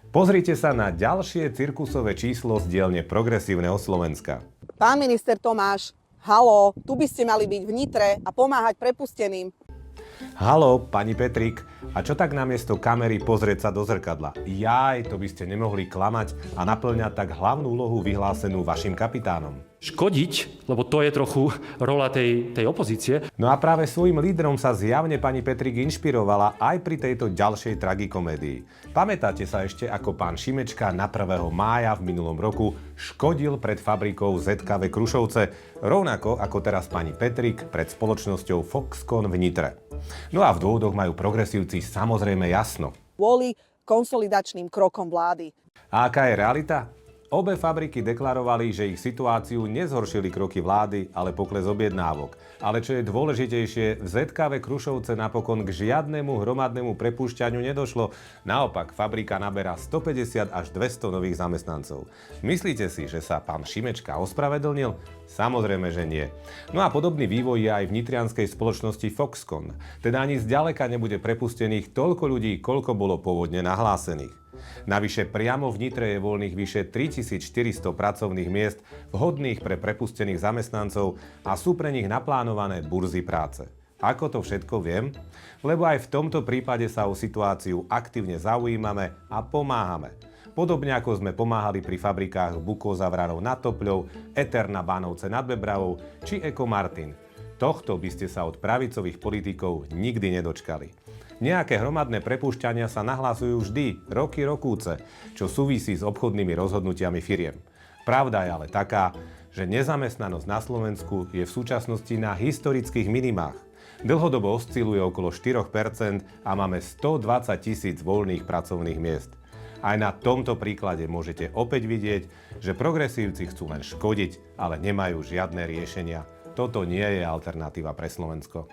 Pozrite sa na ďalšie cirkusové číslo z dielne Progresívneho Slovenska. Pán minister Tomáš, haló, tu by ste mali byť v Nitre a pomáhať prepusteným. Haló, pani Petrík, a čo tak namiesto kamery pozrieť sa do zrkadla? Jaj, to by ste nemohli klamať a naplňať tak hlavnú úlohu vyhlásenú vašim kapitánom. Škodiť, lebo to je trochu rola tej opozície. No a práve svojim lídrom sa zjavne pani Petrík inšpirovala aj pri tejto ďalšej tragikomédii. Pamätáte sa ešte, ako pán Šimečka na 1. mája v minulom roku škodil pred fabrikou ZKV Krušovce, rovnako ako teraz pani Petrík pred spoločnosťou Foxconn v Nitre. No a v dôvodoch majú progresívci samozrejme jasno. Kvôli konsolidačným krokom vlády. A aká je realita? Obe fabriky deklarovali, že ich situáciu nezhoršili kroky vlády, ale pokles objednávok. Ale čo je dôležitejšie, v ZKV Krušovce napokon k žiadnemu hromadnému prepúšťaniu nedošlo. Naopak, fabrika naberá 150 až 200 nových zamestnancov. Myslíte si, že sa pán Šimečka ospravedlnil? Samozrejme, že nie. No a podobný vývoj je aj v nitrianskej spoločnosti Foxconn. Teda ani zďaleka nebude prepustených toľko ľudí, koľko bolo pôvodne nahlásených. Navyše priamo v Nitre je voľných vyše 3400 pracovných miest vhodných pre prepustených zamestnancov a sú pre nich naplánované burzy práce. Ako to všetko viem? Lebo aj v tomto prípade sa o situáciu aktívne zaujímame a pomáhame. Podobne ako sme pomáhali pri fabrikách Bukozavranov nad Topľou, Eter na Bánovce nad Bebravou či Eko Martin. Tohto by ste sa od pravicových politikov nikdy nedočkali. Nejaké hromadné prepúšťania sa nahlasujú vždy, roky rokúce, čo súvisí s obchodnými rozhodnutiami firiem. Pravda je ale taká, že nezamestnanosť na Slovensku je v súčasnosti na historických minimách. Dlhodobo osciluje okolo 4% a máme 120 000 voľných pracovných miest. Aj na tomto príklade môžete opäť vidieť, že progresívci chcú len škodiť, ale nemajú žiadne riešenia. Toto nie je alternatíva pre Slovensko.